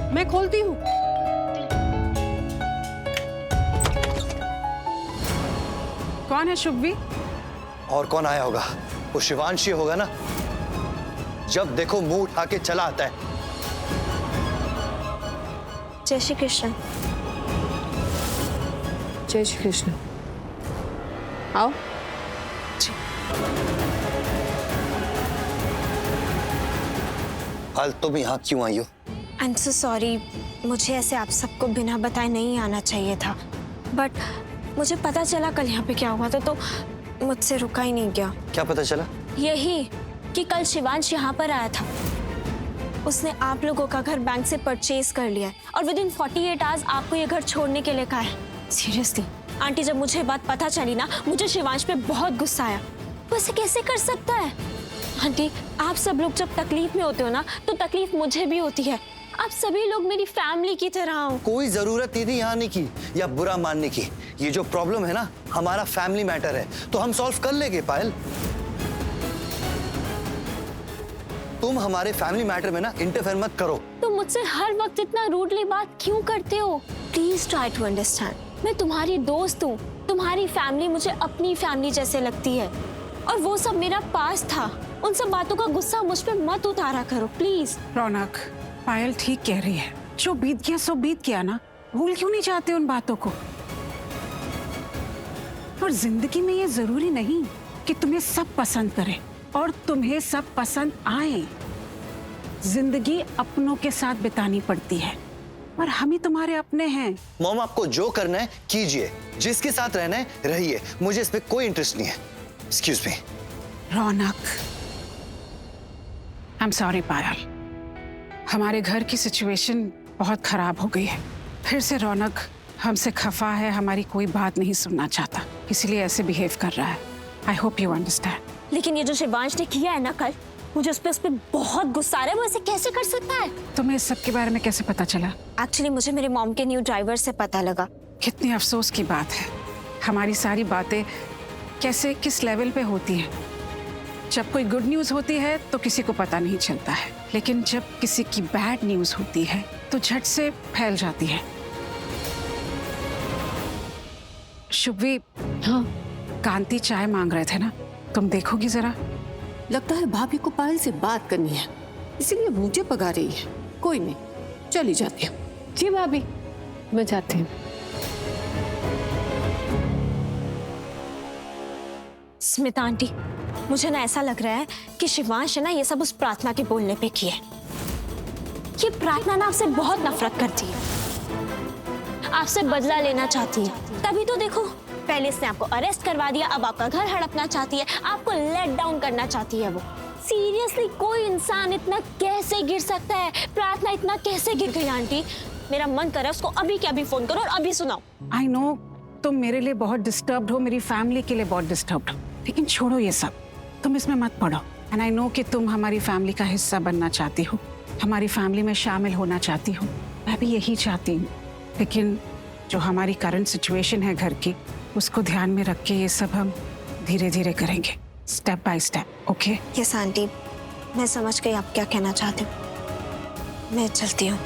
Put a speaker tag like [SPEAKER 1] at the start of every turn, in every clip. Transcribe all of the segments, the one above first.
[SPEAKER 1] मैं खोलती हूँ। कौन है शुभवी?
[SPEAKER 2] और कौन आया होगा? वो शिवांशी होगा ना, जब देखो मुंह उठा के चला आता है।
[SPEAKER 3] जय श्री कृष्ण।
[SPEAKER 1] जय श्री कृष्ण। आओ।
[SPEAKER 2] हाल तुम यहाँ क्यों आई हो?
[SPEAKER 3] आई एम सो सॉरी, मुझे ऐसे आप सबको बिना बताए नहीं आना चाहिए था, बट मुझे पता चला कल यहाँ पे क्या हुआ था, तो मुझसे रुका ही नहीं गया।
[SPEAKER 2] क्या पता चला?
[SPEAKER 3] यही कि कल शिवांश यहाँ पर आया था। उसने आप लोगों का घर बैंक से परचेज कर लिया है और विदिन 48 आवर्स आपको ये घर छोड़ने के लिए कहा है। सीरियसली आंटी, जब मुझे बात पता चली ना, मुझे शिवांश पे बहुत गुस्सा आया। वो ऐसे कैसे कर सकता है? आंटी, आप सब लोग जब तकलीफ में होते हो ना, तो तकलीफ मुझे भी होती है। आप सभी लोग मेरी फैमिली की तरह हो।
[SPEAKER 2] कोई जरूरत ही नहीं आने की या बुरा मानने की। ये जो प्रॉब्लम है ना, हमारा फैमिली मैटर है, तो हम सॉल्व कर लेंगे पायल। तुम हमारे फैमिली मैटर में ना इंटरफेयर मत करो।
[SPEAKER 3] तुम मुझसे हर वक्त इतना रूडली बात क्यों करते हो? Please try to understand. मैं तुम्हारी दोस्त हूँ, तुम्हारी फैमिली मुझे अपनी फैमिली जैसे लगती है, और वो सब मेरा पास था। उन सब बातों का गुस्सा मुझ पे मत उतारा करो प्लीज।
[SPEAKER 1] रौनक, पायल ठीक कह रही है। जो बीत गया सो बीत गया ना, भूल क्यों नहीं चाहते उन बातों को? और जिंदगी में ये जरूरी नहीं कि तुम्हें सब पसंद करे और तुम्हें सब पसंद आए। जिंदगी अपनों के साथ बितानी पड़ती है, और हम ही तुम्हारे अपने हैं।
[SPEAKER 2] मॉम, आपको जो करना है कीजिए, जिसके साथ रहना है रहिए, मुझे इस पे कोई इंटरेस्ट नहीं है। Excuse me.
[SPEAKER 1] Raunak, I am sorry Payal, हमारे घर की सिचुएशन बहुत खराब हो गई है। फिर से रौनक हमसे खफा है, हमारी कोई बात नहीं सुनना चाहता, इसलिए ऐसे बिहेव कर रहा है। I hope you understand.
[SPEAKER 3] लेकिन ये जो शिवांश ने किया है ना कल, मुझे उस पे बहुत गुस्सा आ रहा है। वो ऐसे कैसे कर सकता है?
[SPEAKER 1] तुम्हें इस सब के बारे में कैसे पता चला?
[SPEAKER 3] एक्चुअली मुझे मेरे मॉम के न्यू ड्राइवर से पता लगा।
[SPEAKER 1] कितनी अफसोस की बात है, हमारी सारी बातें कैसे किस लेवल पे होती हैं। जब कोई गुड न्यूज़ होती है तो किसी को पता नहीं चलता है, लेकिन जब किसी की बैड न्यूज़ होती है तो झट से फैल जाती है। शुभवी,
[SPEAKER 4] हाँ,
[SPEAKER 1] कांति चाय मांग रहे थे ना, तुम देखोगी जरा?
[SPEAKER 4] लगता है भाभी को पायल से बात करनी है, इसीलिए मुझे पका रही है। कोई नहीं, चली जाती हूँ। जी भाभी, मैं जाती हूँ।
[SPEAKER 3] स्मिता आंटी, मुझे ना ऐसा लग रहा है कि शिवांश है ना, ये सब उस प्रार्थना के बोलने पे किया है। ये प्रार्थना ना आपसे बहुत नफरत करती है, आपसे बदला लेना चाहती है। तभी तो देखो, पहले इसने आपको अरेस्ट करवा दिया, अब आपका घर हड़पना चाहती है, आपको लेट डाउन करना चाहती है वो। सीरियसली, कोई इंसान इतना कैसे गिर सकता है? प्रार्थना इतना कैसे गिर गई आंटी? मेरा मन कर रहा है उसको अभी के अभी फोन करो और अभी सुनाओ।
[SPEAKER 1] आई नो तुम मेरे लिए बहुत डिस्टर्ब्ड हो, मेरी फैमिली के लिए बहुत डिस्टर्ब्ड हो, लेकिन छोड़ो ये सब, तुम इसमें मत पड़ो। एंड आई नो कि तुम हमारी फैमिली का हिस्सा बनना चाहती हो, हमारी फैमिली में शामिल होना चाहती हो। मैं भी यही चाहती हूँ, लेकिन जो हमारी करंट सिचुएशन है घर की, उसको ध्यान में रख के ये सब हम धीरे धीरे करेंगे, step by step. Okay?
[SPEAKER 3] Yes aunty, मैं समझ गई आप क्या कहना चाहते हो। मैं चलती हूँ।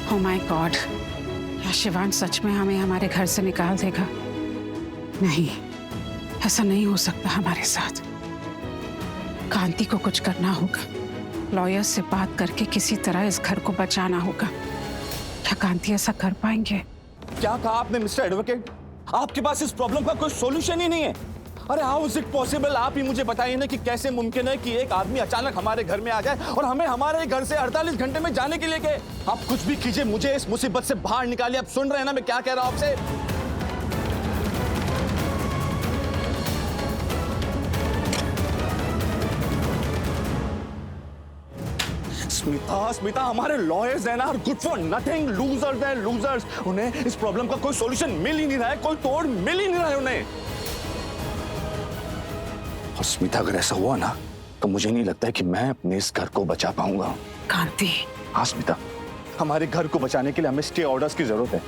[SPEAKER 1] ओह माय गॉड, क्या शिवांश सच में हमें हमारे घर से निकाल देगा? नहीं, ऐसा नहीं हो सकता हमारे साथ। कांति को कुछ करना होगा, लॉयर से बात करके किसी तरह इस घर को बचाना होगा। क्या कांति ऐसा कर पाएंगे?
[SPEAKER 5] क्या कहा आपने मिस्टर एडवोकेट? आपके पास इस प्रॉब्लम का कोई सॉल्यूशन ही नहीं है। अरे हाउ इज इट पॉसिबल? आप ही मुझे बताइए ना कि कैसे मुमकिन है कि एक आदमी अचानक हमारे घर में आ जाए और हमें हमारे घर से 48 घंटे में जाने के लिए कहे। आप कुछ भी कीजिए, मुझे इस मुसीबत से बाहर निकालिए। आप सुन रहे हैं ना मैं क्या कह रहा हूं आपसे? स्मिता, हमारे लॉयर्स हैं ना, गुड फॉर नथिंग, लूजर्स हैं, लूजर्स। उन्हें इस प्रॉब्लम का कोई सॉल्यूशन मिल ही नहीं रहा है, कोई तोड़ मिल ही नहीं रहा है उन्हें। और स्मिता, अगर ऐसा हुआ ना तो मुझे नहीं लगता है कि मैं अपने इस घर को बचा पाऊंगा।
[SPEAKER 1] कांति।
[SPEAKER 5] हाँ स्मिता, हमारे घर को बचाने के लिए हमें स्टे ऑर्डर्स की जरूरत है,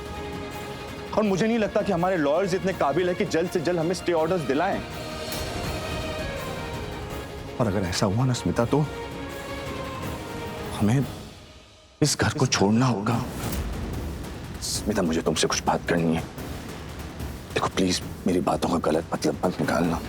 [SPEAKER 5] और मुझे नहीं लगता कि हमारे लॉयर्स इतने काबिल है कि जल्द से जल्द हमें स्टे ऑर्डर्स दिलाएं। और अगर ऐसा हुआ ना स्मिता, तो हमें इस घर को छोड़ना होगा। स्मिता, मुझे तुमसे कुछ बात करनी है। देखो प्लीज, मेरी बातों का गलत मतलब मत निकालना।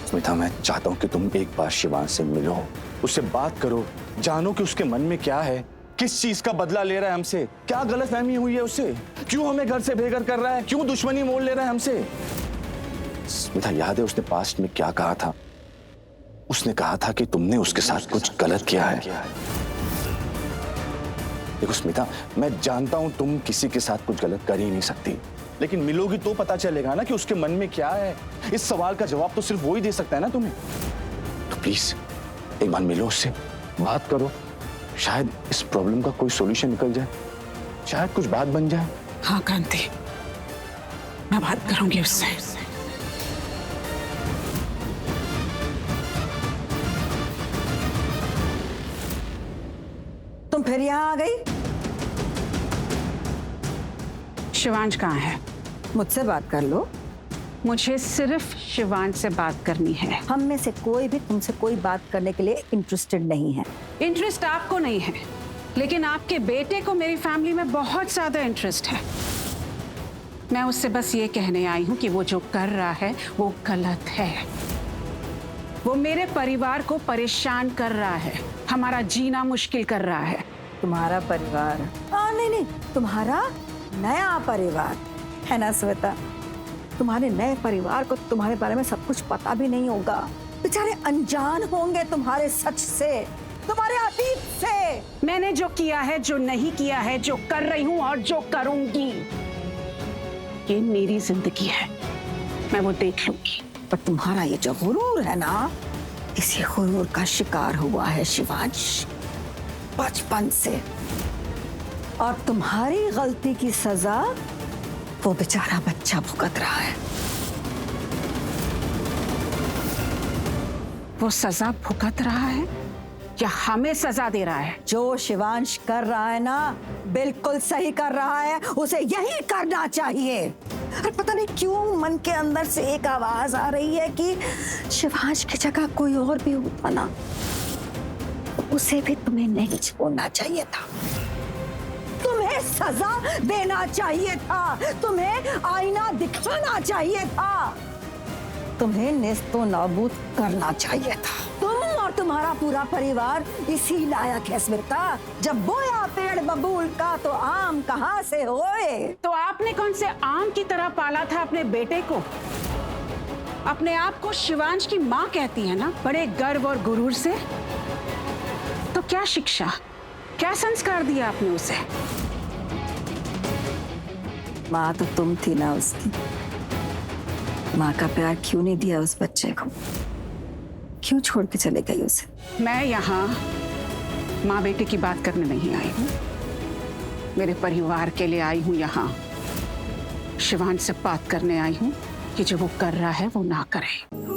[SPEAKER 5] स्मिता, मैं चाहता हूं कि तुम एक बार शिवांश से मिलो, उससे बात करो, जानो कि उसके मन में क्या है, किस चीज का बदला ले रहा है हमसे, क्या गलतफहमी हुई है उससे, क्यों हमें घर से बेघर कर रहा है, क्यों दुश्मनी मोल ले रहा है हमसे। स्मिता, याद है उसने पास्ट में क्या कहा था? उसने कहा था कि तुमने उसके साथ कुछ गलत किया है। देखो स्मिता, मैं जानता हूं तुम किसी के साथ कुछ गलत कर ही नहीं सकती, लेकिन मिलोगी तो पता चलेगा ना कि उसके मन में क्या है। इस सवाल का जवाब तो सिर्फ वो ही दे सकता है ना तुम्हें। तो प्लीज एक बार मिलो उससे, बात करो, शायद इस प्रॉब्लम का कोई सॉल्यूशन निकल जाए, शायद कुछ बात बन जाए।
[SPEAKER 1] हाँ कांति, मैं बात करूंगी उससे।
[SPEAKER 6] तुम फिर यहाँ आ गई?
[SPEAKER 1] शिवांश कहाँ है?
[SPEAKER 6] मुझसे बात कर लो।
[SPEAKER 1] मुझे सिर्फ शिवांश से बात करनी है।
[SPEAKER 6] हम में से कोई भी तुमसे कोई बात करने के लिए इंटरेस्टेड नहीं है।
[SPEAKER 1] इंटरेस्ट आपको नहीं है, लेकिन आपके बेटे को मेरी फैमिली में बहुत ज्यादा इंटरेस्ट है। मैं उससे बस ये कहने आई हूँ कि वो जो कर रहा है वो गलत है। वो मेरे परिवार को परेशान कर रहा है, हमारा जीना मुश्किल कर रहा है।
[SPEAKER 6] तुम्हारा परिवार? नहीं नहीं, तुम्हारा नया परिवार है ना श्वेता। तुम्हारे नए परिवार को तुम्हारे बारे में सब कुछ पता भी नहीं होगा। बेचारे अनजान होंगे तुम्हारे सच से, तुम्हारे अतीत से।
[SPEAKER 1] मैंने जो किया है, जो नहीं किया है, जो कर रही हूँ और जो करूंगी, ये मेरी जिंदगी है, मैं वो देख लूंगी।
[SPEAKER 6] पर तुम्हारा ये जो गुरूर है ना, इसी गुरूर का शिकार हुआ है शिवांश बचपन से, और तुम्हारी गलती की सजा वो बेचारा बच्चा भुगत रहा है।
[SPEAKER 1] वो सजा भुगत रहा है या हमें सजा दे रहा है?
[SPEAKER 6] जो शिवांश कर रहा है ना, बिल्कुल सही कर रहा है, उसे यही करना चाहिए। और पता नहीं क्यों मन के अंदर से एक आवाज आ रही है कि शिवांश की जगह कोई और भी होता ना, उसे भी तुम्हें नहीं छोड़ना चाहिए था, तुम्हें सजा देना चाहिए था, तुम्हें आईना दिखाना चाहिए था, तुम्हें नेस्तो नाबूद करना चाहिए था। तुम और तुम्हारा पूरा परिवार इसी लायक है स्मिता। जब बोया पेड़ बबूल का तो आम कहाँ से होए?
[SPEAKER 1] तो आपने कौन से आम की तरह पाला था अपने बेटे को? अपने आप को शिवांश की माँ कहती है ना, बड़े गर्व और गुरूर से। तो क्या शिक्षा, क्या संस्कार दिया आपने उसे?
[SPEAKER 6] माँ तो तुम थी ना उसकी। माँ का प्यार क्यों नहीं दिया उस बच्चे को? क्यों छोड़ के चले गई उसे?
[SPEAKER 1] मैं यहाँ माँ बेटे की बात करने नहीं आई हूँ, मेरे परिवार के लिए आई हूँ। यहाँ शिवांश से बात करने आई हूँ कि जो वो कर रहा है वो ना करे।